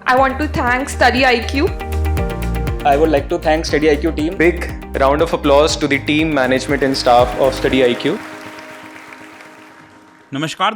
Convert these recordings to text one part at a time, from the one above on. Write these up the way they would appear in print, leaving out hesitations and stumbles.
I want to thank Study IQ. I would like to thank Study IQ team. Big round of applause to the team, management and staff of Study IQ. नमस्कार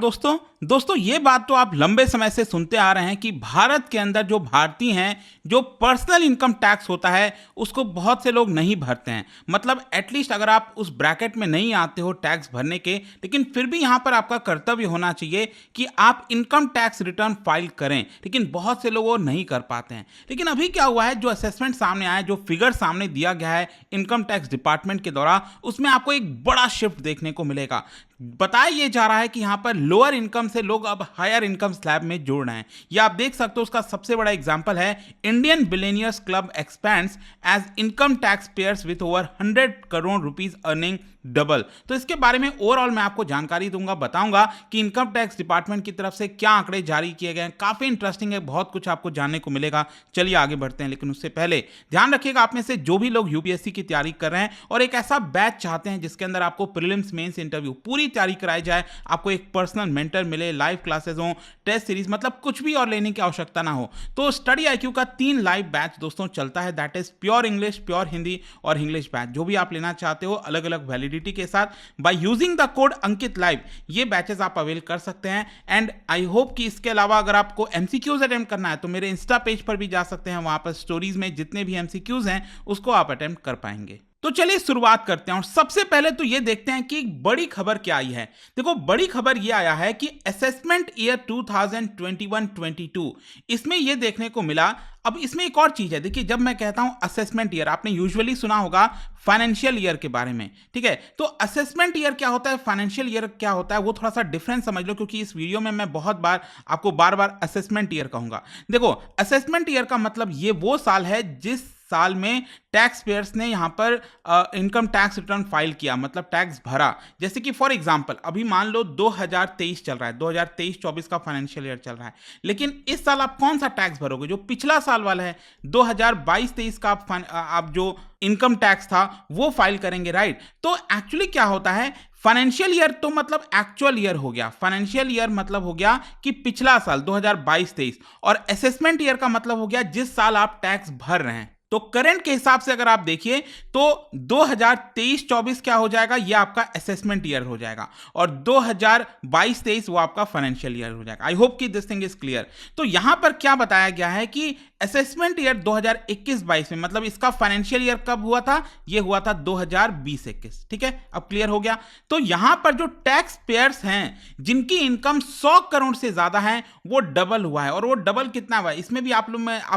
दोस्तों ये बात तो आप लंबे समय से सुनते आ रहे हैं कि भारत के अंदर जो भारतीय हैं, जो पर्सनल इनकम टैक्स होता है उसको बहुत से लोग नहीं भरते हैं। मतलब एटलीस्ट अगर आप उस ब्रैकेट में नहीं आते हो टैक्स भरने के, लेकिन फिर भी यहाँ पर आपका कर्तव्य होना चाहिए कि आप इनकम टैक्स रिटर्न फाइल करें, लेकिन बहुत से लोग वो नहीं कर पाते हैं। लेकिन अभी क्या हुआ है, जो असेसमेंट सामने आया, जो फिगर सामने दिया गया है इनकम टैक्स डिपार्टमेंट के द्वारा, उसमें आपको एक बड़ा शिफ्ट देखने को मिलेगा। बताया ये जा रहा है कि यहाँ पर लोअर इनकम से लोग अब हायर इनकम स्लैब में जोड़ रहे हैं। ये आप देख सकते हो, उसका सबसे बड़ा एग्जांपल है Indian billionaires club expands as income tax payers with over 100 crore rupees earning double. तो इसके बारे में ओवरऑल मैं आपको जानकारी दूंगा, बताऊंगा कि इनकम टैक्स डिपार्टमेंट की तरफ से क्या आंकड़े जारी किए गए हैं। काफी इंटरेस्टिंग है, बहुत कुछ आपको जानने को मिलेगा। चलिए आगे बढ़ते हैं, लेकिन उससे पहले ध्यान रखिएगा, आप में से जो भी लोग यूपीएससी की तैयारी कर रहे हैं और एक ऐसा बैच चाहते हैं जिसके अंदर आपको प्रीलिम्स, मेंस, इंटरव्यू पूरी तैयारी कराई जाए, आपको एक पर्सनल मेंटर मिले, लाइव क्लासेस हो, टेस्ट सीरीज, मतलब कुछ भी और लेने की आवश्यकता ना हो, तो स्टडी आईक्यू का 3 लाइव बैच दोस्तों चलता है। That is pure English, pure Hindi और इंग्लिश बैच। जो भी आप लेना चाहते हो अलग अलग वैलिडिटी के साथ, by using the code Ankit live, ये बैचेस आप अवेल कर सकते हैं। एंड आई होप कि इसके अलावा अगर आपको एमसीक्यूज अटेम्प्ट करना है तो मेरे इंस्टा पेज पर भी जा सकते हैं, वहां पर स्टोरीज में जितने भी एमसीक्यूज हैं उसको आप अटेम्प्ट कर पाएंगे। तो चलिए शुरुआत करते हैं और सबसे पहले तो ये देखते हैं कि एक बड़ी खबर क्या आई है। देखो, बड़ी खबर ये आया है कि असेसमेंट ईयर 2021-22 इसमें ये देखने को मिला। अब इसमें एक और चीज है, देखिए, जब मैं कहता हूं असेसमेंट ईयर, आपने यूजुअली सुना होगा फाइनेंशियल ईयर के बारे में, ठीक है। तो असेसमेंट ईयर क्या होता है, फाइनेंशियल ईयर क्या होता है, वो थोड़ा सा डिफरेंस समझ लो, क्योंकि इस वीडियो में मैं बहुत बार आपको बार बार असेसमेंट ईयर कहूंगा। देखो, असेसमेंट ईयर का मतलब ये वो साल है जिस साल में टैक्स पेयर्स ने यहां पर इनकम टैक्स रिटर्न फाइल किया, मतलब टैक्स भरा। जैसे कि फॉर एग्जांपल अभी मान लो 2023 चल रहा है, 2023-24 का फाइनेंशियल ईयर चल रहा है, लेकिन इस साल आप कौन सा टैक्स भरोगे, जो पिछला साल वाला है 2022-23 का आप जो इनकम टैक्स था वो फाइल करेंगे, राइट। तो एक्चुअली क्या होता है, फाइनेंशियल ईयर तो मतलब एक्चुअल ईयर हो गया, फाइनेंशियल ईयर मतलब हो गया कि पिछला साल 2022-23, और असेसमेंट ईयर का मतलब हो गया जिस साल आप टैक्स भर रहे हैं। तो करंट के हिसाब से अगर आप देखिए तो 2023-24 क्या हो जाएगा, ये आपका असेसमेंट ईयर हो जाएगा, और 2022-23 वो आपका फाइनेंशियल ईयर हो जाएगा। आई होप कि दिस थिंग इज क्लियर। तो यहां पर क्या बताया गया है कि असेसमेंट ईयर 2021-22 में, मतलब इसका फाइनेंशियल ईयर कब हुआ था, ये हुआ था 2020-21, ठीक है। अब क्लियर हो गया। तो यहां पर जो टैक्स पेयर्स हैं जिनकी इनकम 100 करोड़ से ज्यादा है वो डबल हुआ है। और वो डबल कितना हुआ है, इसमें भी आप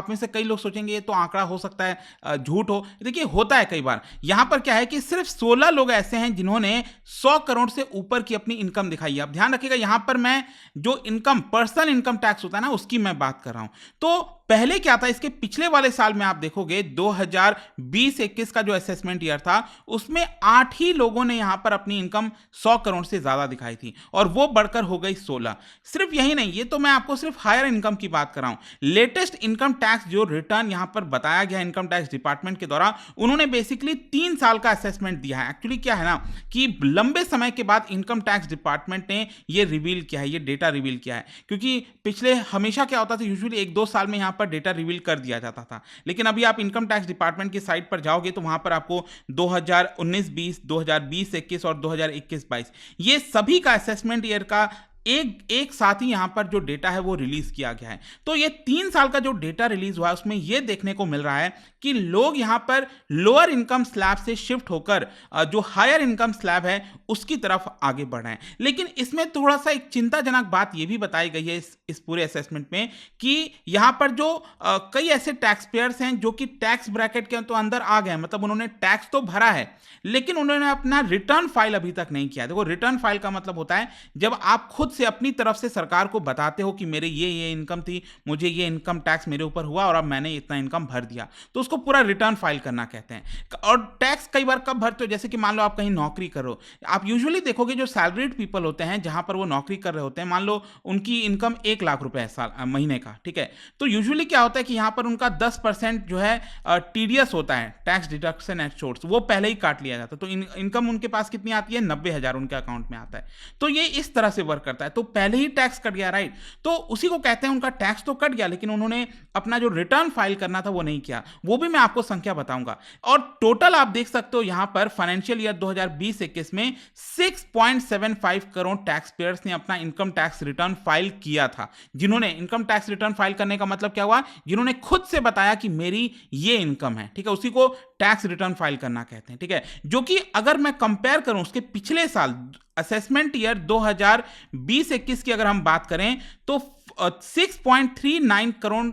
में से कई लोग सोचेंगे ये तो आंकड़ा हो सकता है झूठ हो। देखिए, होता है कई बार। यहां पर क्या है कि सिर्फ 16 लोग ऐसे हैं जिन्होंने 100 करोड़ से ऊपर की अपनी इनकम दिखाई है। अब ध्यान रखिएगा, यहां पर मैं जो इनकम, पर्सनल इनकम टैक्स होता है ना, उसकी मैं बात कर रहा हूं। तो पहले क्या था, इसके पिछले वाले साल में आप देखोगे 2020-21 का जो असेसमेंट ईयर था उसमें 8 ही लोगों ने यहां पर अपनी इनकम 100 करोड़ से ज्यादा दिखाई थी, और वो बढ़कर हो गई 16। सिर्फ यही नहीं, ये तो मैं आपको सिर्फ हायर इनकम की बात कर रहा हूं। लेटेस्ट इनकम टैक्स जो रिटर्न यहां पर बताया गया इनकम टैक्स डिपार्टमेंट के द्वारा, उन्होंने बेसिकली 3 साल का असेसमेंट दिया है। एक्चुअली क्या है ना कि लंबे समय के बाद इनकम टैक्स डिपार्टमेंट ने ये रिवील किया है, ये डेटा रिवील किया है, क्योंकि पिछले हमेशा क्या होता था, यूजुअली 1-2 साल में यहां पर डेटा रिवील कर दिया जाता था। लेकिन अभी आप इनकम टैक्स डिपार्टमेंट की साइट पर जाओगे तो वहां पर आपको 2019-20, 2020-21 और 2021-22 ये सभी का असेसमेंट ईयर का एक साथ ही यहां पर जो डेटा है वो रिलीज किया गया है। तो ये 3 साल का जो डेटा रिलीज हुआ है उसमें ये देखने को मिल रहा है कि लोग यहां पर लोअर इनकम स्लैब से शिफ्ट होकर जो हायर इनकम स्लैब है उसकी तरफ आगे बढ़ रहे हैं। लेकिन इसमें थोड़ा सा एक चिंताजनक बात ये भी बताई गई है इस पूरे असेसमेंट में कि यहां पर जो कई ऐसे टैक्स पेयर्स हैं जो कि टैक्स ब्रैकेट के तो अंदर आ गए, मतलब उन्होंने टैक्स तो भरा है लेकिन उन्होंने अपना रिटर्न फाइल अभी तक नहीं किया। देखो, रिटर्न फाइल का मतलब होता है जब आप खुद से अपनी तरफ से सरकार को बताते हो कि मेरे ये इनकम थी, मुझे ये इनकम टैक्स मेरे ऊपर हुआ और अब मैंने इतना इनकम भर दिया, तो उसको पूरा रिटर्न फाइल करना कहते हैं। और टैक्स कई बार कब भरते हो, जैसे कि मान लो आप कहीं नौकरी करो, आप यूजुअली देखोगे जो सैलरीड पीपल होते हैं जहां पर वो नौकरी कर रहे होते हैं, मान लो उनकी इनकम 1 लाख रुपए महीने का, ठीक है। तो यूजुअली क्या होता है कि यहां पर उनका 10% जो है टीडीएस होता है, टैक्स डिडक्शन एट सोर्स, वो पहले ही काट लिया जाता है। तो इनकम उनके पास कितनी आती है, 90,000 उनके अकाउंट में आता है। तो ये इस तरह से वर्क करता है। करता है तो पहले ही टैक्स कट गया, राइट। तो उसी को कहते हैं उनका टैक्स तो कट गया, लेकिन उन्होंने अपना जो रिटर्न फाइल करना था वो नहीं किया। वो भी मैं आपको संख्या बताऊंगा। और टोटल आप देख सकते हो यहां पर फाइनेंशियल ईयर 2020-21 में 6.75 करोड़ टैक्स पेयर्स ने अपना इनकम टैक्स रिटर्न फाइल किया था। जिन्होंने इनकम टैक्स रिटर्न फाइल करने का मतलब क्या हुआ, जिन्होंने खुद से बताया कि मेरी ये इनकम है, ठीक है, उसी को टैक्स रिटर्न फाइल करना कहते हैं, ठीक है। जो कि अगर मैं कंपेयर करूं उसके पिछले साल असेसमेंट ईयर 2020-21 की अगर हम बात करें तो 6.39 करोड़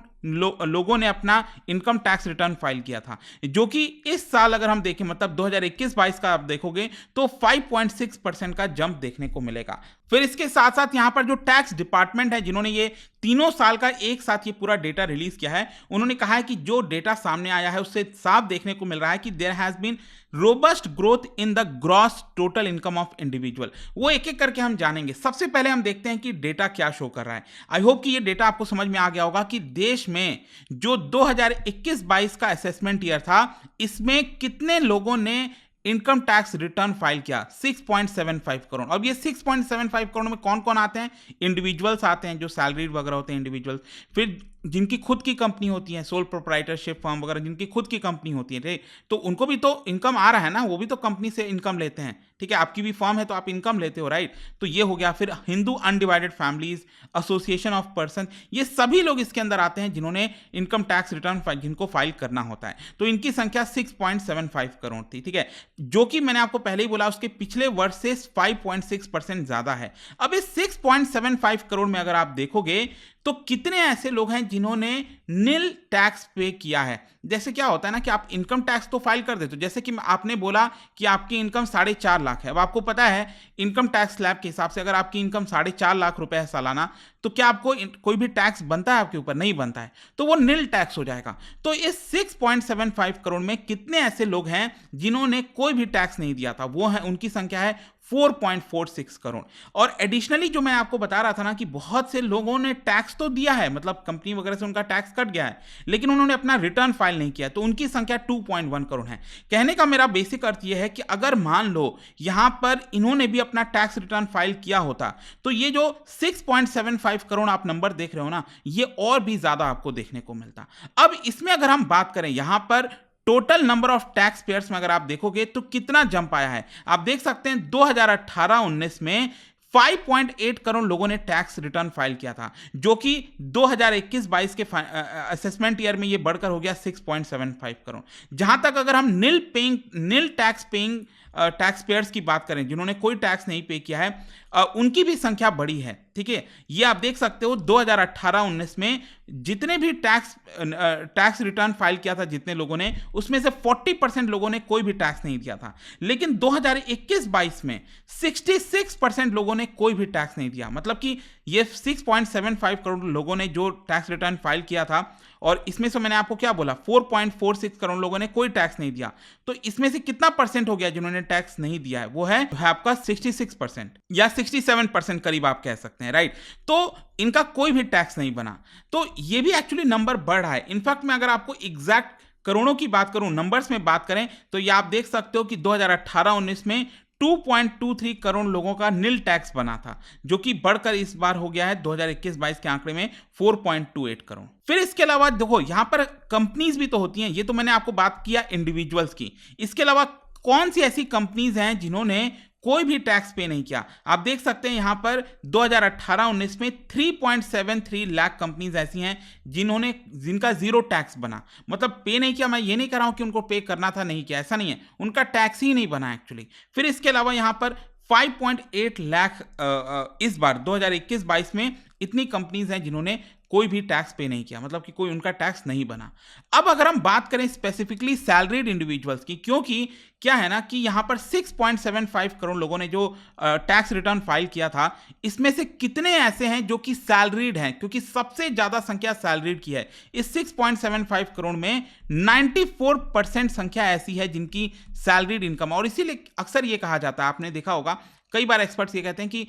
लोगों ने अपना इनकम टैक्स रिटर्न फाइल किया था, जो कि इस साल अगर हम देखें मतलब 2021-22 का आप देखोगे तो 5.6% का जंप देखने को मिलेगा। फिर इसके साथ साथ यहां पर जो टैक्स डिपार्टमेंट है जिन्होंने ये तीनों साल का एक साथ ये पूरा डेटा रिलीज किया है, उन्होंने कहा है कि जो डेटा सामने आया है उससे साफ देखने को मिल रहा है कि there has been robust growth in the gross total income of individual. वो एक एक करके हम जानेंगे। सबसे पहले हम देखते हैं कि डेटा क्या शो कर रहा है। आई होप कि ये डेटा आपको समझ में आ गया होगा कि देश में जो 2021-22 का असेसमेंट ईयर था, इसमें कितने लोगों ने इनकम टैक्स रिटर्न फाइल किया, 6.75 करोड़। अब ये 6.75 करोड़ में कौन कौन आते हैं? इंडिविजुअल्स आते हैं जो सैलरीड वगैरह होते हैं इंडिविजुअल्स, फिर जिनकी खुद की कंपनी होती है, सोल प्रोप्राइटरशिप फर्म वगैरह जिनकी खुद की कंपनी होती है, तो उनको भी तो इनकम आ रहा है ना, वो भी तो कंपनी से इनकम लेते हैं, ठीक है। आपकी भी फर्म है तो आप इनकम लेते हो, राइट। तो ये हो गया। फिर Hindu undivided families, association of person, ये सभी लोग इसके अंदर आते हैं जिन्होंने इनकम टैक्स रिटर्न जिनको फाइल करना होता है। तो इनकी संख्या 6.75 करोड़ थी, ठीक है, जो कि मैंने आपको पहले ही बोला उसके पिछले वर्ष से 5.6% ज्यादा है। अब इस 6.75 करोड़ में अगर आप देखोगे तो कितने ऐसे लोग हैं जिन्होंने नील टैक्स पे किया है। जैसे क्या होता है ना कि आप इनकम टैक्स तो फाइल कर देते हो, जैसे कि आपने बोला कि आपकी इनकम 4.5 लाख है। अब आपको पता है इनकम टैक्स स्लैब के हिसाब से अगर आपकी इनकम 4.5 लाख रुपए है सालाना, तो क्या आपको कोई भी टैक्स बनता है आपके ऊपर? नहीं बनता है, तो वो नील टैक्स हो जाएगा। तो इस 6.75 करोड़ में कितने ऐसे लोग हैं जिन्होंने कोई भी टैक्स नहीं दिया था? वो है, उनकी संख्या है 4.46 करोड़। और एडिशनली जो मैं आपको बता रहा था ना कि बहुत से लोगों ने टैक्स तो दिया है, मतलब कंपनी वगैरह से उनका टैक्स कट गया है, लेकिन उन्होंने अपना रिटर्न फाइल नहीं किया, तो उनकी संख्या 2.1 करोड़ है। कहने का मेरा बेसिक अर्थ यह है कि अगर मान लो यहां पर इन्होंने भी अपना टैक्स रिटर्न फाइल किया होता तो ये जो 6.75 करोड़ आप नंबर देख रहे हो ना, ये और भी ज्यादा आपको देखने को मिलता। अब इसमें अगर हम बात करें यहां पर total number of tax payers में अगर आप देखोगे तो कितना जंप आया है, आप देख सकते हैं 2018-19 में 5.8 करोड़ लोगों ने टैक्स रिटर्न फाइल किया था, जो कि 2021-22 के असेसमेंट ईयर में ये बढ़कर हो गया 6.75 करोड़। जहां तक अगर हम नील टैक्स पेइंग टैक्स पेयर्स की बात करें जिन्होंने कोई टैक्स नहीं पे किया है, उनकी भी संख्या बड़ी है, ठीक है। ये आप देख सकते हो 2018-19 में जितने भी टैक्स रिटर्न फाइल किया था जितने लोगों ने, उसमें से 40% लोगों ने कोई भी टैक्स नहीं दिया था। लेकिन 2021-22 में 66% लोगों ने कोई भी टैक्स नहीं दिया। मतलब कि ये 6.75 करोड़ लोगों ने जो टैक्स रिटर्न फाइल किया था, और इसमें से मैंने आपको क्या बोला, 4.46 करोड़ लोगों ने कोई टैक्स नहीं दिया। तो इसमें से कितना परसेंट हो गया जिन्होंने टैक्स नहीं दिया है? वो है आपका 66% या 67% करीब आप कह सकते हैं, राइट। तो इनका कोई भी टैक्स नहीं बना, तो ये भी एक्चुअली नंबर बढ़ रहा है। इनफैक्ट मैं अगर आपको एग्जैक्ट करोड़ों की बात करूं, नंबर्स में बात करें, तो ये आप देख सकते हो कि 2018-19 में 2.23 करोड़ लोगों का नील टैक्स बना था, जो कि बढ़कर इस बार हो गया है 2021-22 के आंकड़े में 4.28 करोड़। फिर इसके अलावा देखो यहां पर कंपनीज भी तो होती हैं, ये तो मैंने आपको बात किया इंडिविजुअल्स की। इसके अलावा कौन सी ऐसी कंपनीज हैं जिन्होंने कोई भी टैक्स पे नहीं किया? आप देख सकते हैं यहां पर 2018-19 में 3.73 लाख कंपनीज ऐसी हैं जिनका जीरो टैक्स बना, मतलब पे नहीं किया। मैं ये नहीं कह रहा हूं कि उनको पे करना था, नहीं किया, ऐसा नहीं है, उनका टैक्स ही नहीं बना एक्चुअली। फिर इसके अलावा यहां पर 5.8 लाख इस बार 2021-22 में इतनी कंपनीज हैं जिन्होंने कोई भी टैक्स पे नहीं किया, मतलब कि कोई उनका टैक्स नहीं बना। अब अगर हम बात करें स्पेसिफिकली सैलरीड इंडिविजुअल्स की, क्योंकि क्या है ना कि यहां पर 6.75 करोड़ लोगों ने जो टैक्स रिटर्न फाइल किया था, इसमें से कितने ऐसे हैं जो कि सैलरीड हैं, क्योंकि सबसे ज्यादा संख्या सैलरीड की है। इस 6.75 करोड़ में 94% संख्या ऐसी है जिनकी सैलरीड इनकम, और इसीलिए अक्सर ये कहा जाता है, आपने देखा होगा कई बार एक्सपर्ट्स ये कहते हैं कि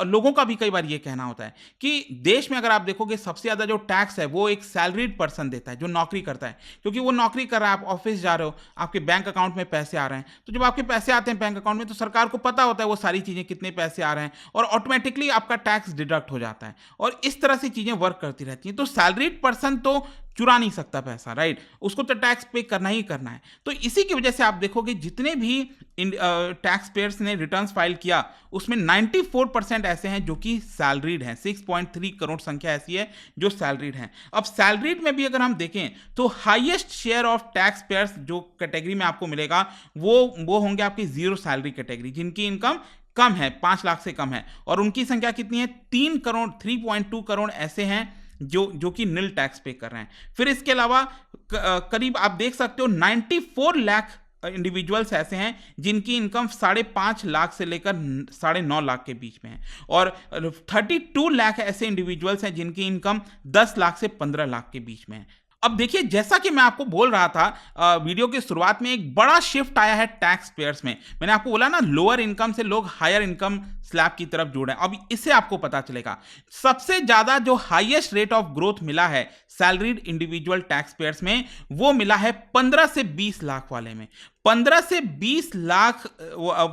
लोगों का भी कई बार ये कहना होता है कि देश में अगर आप देखोगे सबसे ज़्यादा जो टैक्स है वो एक सैलरीड पर्सन देता है, जो नौकरी करता है, क्योंकि वो नौकरी कर रहा है, आप ऑफिस जा रहे हो, आपके बैंक अकाउंट में पैसे आ रहे हैं, तो जब आपके पैसे आते हैं बैंक अकाउंट में तो सरकार को पता होता है वो सारी चीज़ें कितने पैसे आ रहे हैं और ऑटोमेटिकली आपका टैक्स डिडक्ट हो जाता है और इस तरह से चीज़ें वर्क करती रहती हैं। तो सैलरीड पर्सन तो चुरा नहीं सकता पैसा, राइट, उसको तो टैक्स पे करना ही करना है। तो इसी की वजह से आप देखोगे जितने भी टैक्स पेयर्स ने रिटर्न्स फाइल किया उसमें 94% ऐसे हैं जो कि सैलरीड हैं। 6.3 करोड़ संख्या ऐसी है जो सैलरीड हैं। अब सैलरीड में भी अगर हम देखें तो highest share of tax payers जो कैटेगरी में आपको मिलेगा वो होंगे आपकी जीरो सैलरी कैटेगरी, जिनकी इनकम कम है, 5 लाख से कम है, और उनकी संख्या कितनी है, 3.2 करोड़ ऐसे हैं जो कि नील टैक्स पे कर रहे हैं। फिर इसके अलावा करीब आप देख सकते हो 94 लाख इंडिविजुअल्स ऐसे हैं जिनकी इनकम 5.5 लाख से लेकर 9.5 लाख के बीच में है, और 32 लाख ऐसे इंडिविजुअल्स हैं जिनकी इनकम 10 लाख से 15 लाख के बीच में है। अब देखिए, जैसा कि मैं आपको बोल रहा था वीडियो की शुरुआत में, एक बड़ा शिफ्ट आया है टैक्स पेयर्स में। मैंने आपको बोला ना, लोअर इनकम से लोग हायर इनकम स्लैब की तरफ जुड़े हैं। अब इससे आपको पता चलेगा सबसे ज्यादा जो हाईएस्ट रेट ऑफ ग्रोथ मिला है सैलरीड इंडिविजुअल टैक्स पेयर्स में, वो मिला है 15 से 20 लाख वाले में। 15 से 20 लाख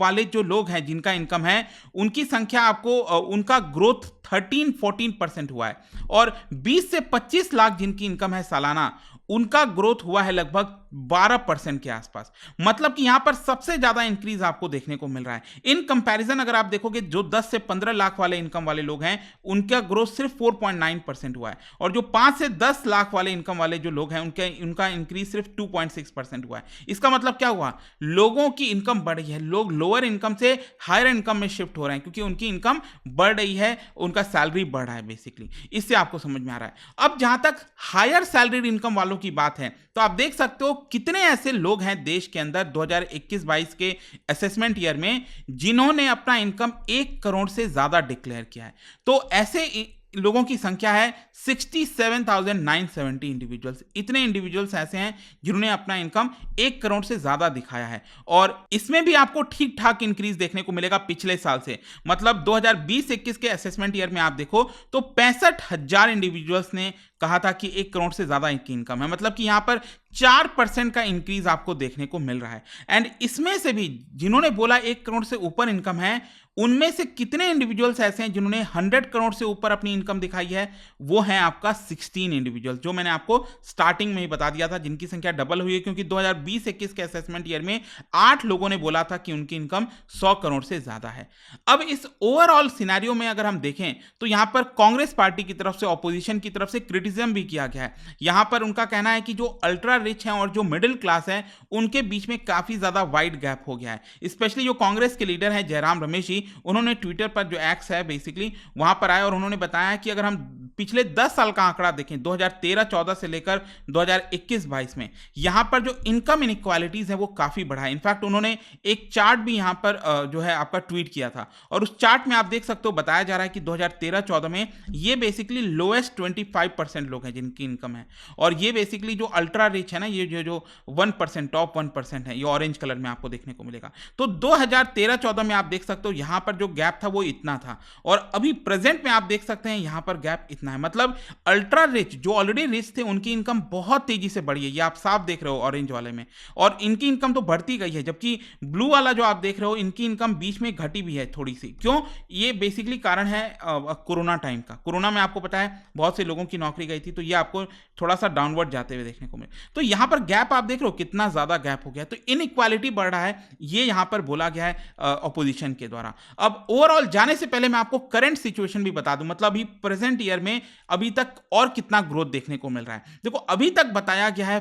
वाले जो लोग हैं जिनका इनकम है, उनकी संख्या आपको उनका ग्रोथ 13-14% हुआ है, और 20 से 25 लाख जिनकी इनकम है सालाना, उनका ग्रोथ हुआ है लगभग 12% के आसपास। मतलब कि यहां पर सबसे ज्यादा इंक्रीज आपको देखने को मिल रहा है। इन कंपैरिजन अगर आप देखोगे, जो 10 से 15 लाख वाले इनकम वाले लोग हैं उनका ग्रोथ सिर्फ 4.9% हुआ है, और जो 5 से 10 लाख वाले इनकम वाले जो लोग हैं उनका इंक्रीज सिर्फ 2.6% हुआ है। इसका मतलब क्या हुआ, लोगों की इनकम बढ़ रही है, लोग लोअर इनकम से हायर इनकम में शिफ्ट हो रहे हैं क्योंकि उनकी इनकम बढ़ रही है, उनका सैलरी बढ़ रहा है बेसिकली। इससे आपको समझ में आ रहा है। अब जहां तक हायर सैलरी इनकम वालों की बात है, तो आप देख सकते हो कितने ऐसे लोग हैं देश के अंदर 2021-22 के असेसमेंट ईयर में जिन्होंने अपना इनकम 1 करोड़ से ज्यादा डिक्लेयर किया है। तो ऐसे लोगों की संख्या है 67,970 इंडिविजुअल्स। इतने इंडिविजुअल्स ऐसे हैं जिन्होंने अपना इनकम 1 करोड़ से ज्यादा दिखाया है, और इसमें भी आपको ठीक ठाक इंक्रीज देखने को मिलेगा पिछले साल से। मतलब 2020-21 के असेसमेंट ईयर में आप देखो तो 65,000 इंडिविजुअल्स ने कहा था कि 1 करोड़ से ज्यादा इनकी इनकम है। मतलब कि यहां पर 4% का इंक्रीज आपको देखने को मिल रहा है। एंड इसमें से भी जिन्होंने बोला 1 करोड़ से ऊपर इनकम है, उनमें से कितने इंडिविजुअल्स ऐसे हैं जिन्होंने 100 करोड़ से ऊपर अपनी इनकम दिखाई है, वो है आपका 16 इंडिविजुअल्स, जो मैंने आपको स्टार्टिंग में ही बता दिया था, जिनकी संख्या डबल हुई है क्योंकि 2020-21 के असेसमेंट ईयर में 8 लोगों ने बोला था कि उनकी इनकम 100 करोड़ से ज्यादा है। अब इस ओवरऑल सिनेरियो में अगर हम देखें तो यहां पर कांग्रेस पार्टी की तरफ से, ऑपोजिशन की तरफ से क्रिटिसिज्म भी किया गया है। यहां पर उनका कहना है कि जो अल्ट्रा रिच हैं और जो मिडिल क्लास है उनके बीच में काफी ज्यादा वाइड गैप हो गया है। स्पेशली जो कांग्रेस के लीडर हैं जयराम रमेश जी, उन्होंने ट्विटर पर जो एक्स है बेसिकली वहां पर आए और उन्होंने बताया कि अगर हम पिछले 10 साल का आंकड़ा देखें 2013-14 से लेकर 2021-22 में, यहां पर जो इनकम इनइक्वालिटीज है वो काफी बढ़ा है। इनफैक्ट उन्होंने एक चार्ट भी यहां पर जो है आपका ट्वीट किया था, और उस चार्ट में आप देख सकते हो बताया जा रहा है कि 2013-14 में ये बेसिकली लोएस्ट 25% लोग हैं जिनकी इनकम है, और ये बेसिकली जो अल्ट्रा रिच है ना, ये जो 1% टॉप 1% है, ये ऑरेंज कलर में आपको देखने को मिलेगा। तो 2013-14 में आप देख सकते हो यहां पर जो गैप था वो इतना था, और अभी प्रेजेंट में आप देख सकते हैं यहां पर गैप इतना है। मतलब अल्ट्रा रिच जो ऑलरेडी रिच थे उनकी इनकम बहुत तेजी से बढ़ी है, ये आप साफ देख रहे हो ऑरेंज वाले में, और इनकी इनकम तो बढ़ती गई है, जबकि ब्लू वाला जो आप देख रहे हो इनकी इनकम बीच में घटी भी है थोड़ी सी। क्यों? ये बेसिकली कारण है कोरोना टाइम का। कोरोना में आपको पता है बहुत से लोगों की नौकरी गई थी, तो ये आपको थोड़ा सा डाउनवर्ड जाते हुए देखने को मिले। तो यहां पर गैप आप देख रहे हो कितना ज्यादा गैप हो गया, तो इनइक्वालिटी बढ़ रहा है, ये यहां पर बोला गया है ऑपोजिशन के द्वारा। अब ओवरऑल जाने से पहले मैं आपको करंट सिचुएशन भी बता दूं, मतलब अभी प्रेजेंट ईयर में अभी तक और कितना ग्रोथ देखने को मिल रहा है। देखो, अभी तक बताया गया है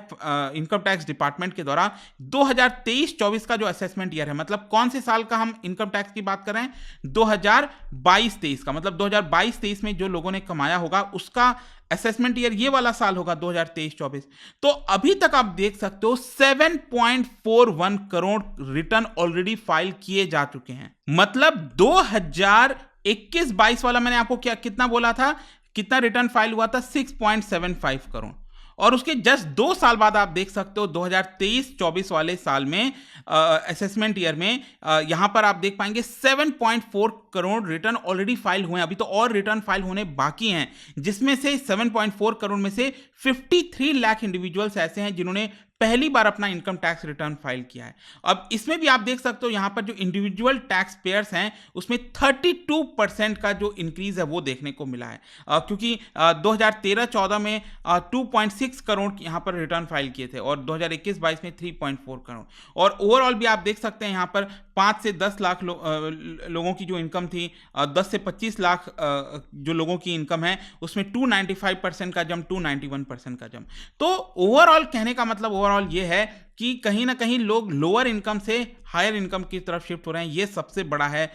इनकम टैक्स डिपार्टमेंट के द्वारा 2023-24 का जो असेसमेंट ईयर है, मतलब कौन से साल का हम इनकम टैक्स की बात कर रहे हैं, 2022-23 का, मतलब 2022-23 में जो लोगों ने कमाया होगा उसका असेसमेंट ईयर ये वाला साल होगा 2023-24। तो अभी तक आप देख सकते हो 7.41 करोड़ रिटर्न ऑलरेडी फाइल किए जा चुके हैं। मतलब 2021-22 वाला मैंने आपको कितना बोला था, कितना रिटर्न फाइल हुआ था, 6.75 करोड़, और उसके जस्ट 2 साल बाद आप देख सकते हो 2023-24 वाले साल में असेसमेंट ईयर में यहां पर आप देख पाएंगे 7.4 करोड़ रिटर्न ऑलरेडी फाइल हुए हैं। अभी तो और रिटर्न फाइल होने बाकी हैं, जिसमें से 7.4 करोड़ में से 53 लाख इंडिविजुअल्स ऐसे हैं जिन्होंने पहली बार अपना इनकम टैक्स रिटर्न फाइल किया है। अब इसमें भी आप देख सकते हो यहां पर जो इंडिविजुअल टैक्स पेयर्स हैं उसमें 32% का जो इंक्रीज है वो देखने को मिला है, क्योंकि 2013-14 में 2.6 करोड़ यहां पर रिटर्न फाइल किए थे और 2021-22 में 3.4 करोड़। और ओवरऑल भी आप देख सकते हैं यहां पर 5 से 10 लाख लोगों की जो इनकम थी, 10 से 25 लाख जो लोगों की इनकम है उसमें 295% का जंप, 291% का जंप। तो ओवरऑल कहने का मतलब ओवरऑल ये है कि कहीं ना कहीं लोग लोअर इनकम से हायर इनकम की तरफ शिफ्ट हो रहे हैं। ये सबसे बड़ा है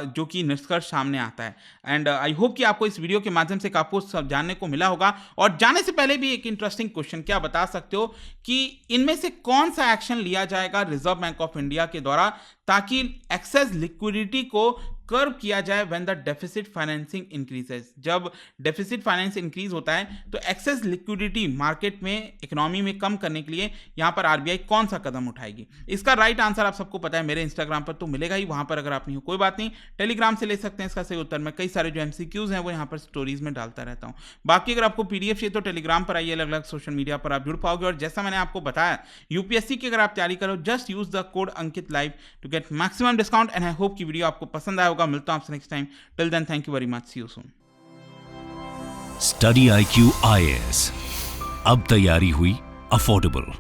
जो कि निष्कर्ष सामने आता है। एंड आई होप कि आपको इस वीडियो के माध्यम से काफी सब जानने को मिला होगा। और जाने से पहले भी एक इंटरेस्टिंग क्वेश्चन, क्या बता सकते हो कि इनमें से कौन सा एक्शन लिया जाएगा रिजर्व बैंक ऑफ इंडिया के द्वारा ताकि एक्सेस लिक्विडिटी को कर्व किया जाए when the deficit financing increases. जब डेफिसिट फाइनेंस इंक्रीज होता है तो एक्सेस लिक्विडिटी मार्केट में, इकोनॉमी में कम करने के लिए यहां पर आरबीआई कौन सा कदम उठाएगी? इसका राइट आंसर आप सबको पता है, मेरे इंस्टाग्राम पर तो मिलेगा ही, वहां पर अगर आप नहीं हो कोई बात नहीं, टेलीग्राम से ले सकते हैं इसका सही उत्तर। मैं कई सारे जो एमसीक्यूज हैं वो यहां पर स्टोरीज में डालता रहता हूं। बाकी अगर आपको पीडीएफ चाहिए तो टेलीग्राम पर आइए, अलग अलग सोशल मीडिया पर आप जुड़ पाओगे। और जैसा मैंने आपको बताया, यूपीएससी की अगर आप तैयारी करो, just use the code Ankit live to get maximum discount. And I hope की वीडियो आपको पसंद आया होगा। मिलता हूं आपसे next time. Till then, thank you very much, see you soon. Study IQ IAS, अब तैयारी हुई अफोर्डेबल।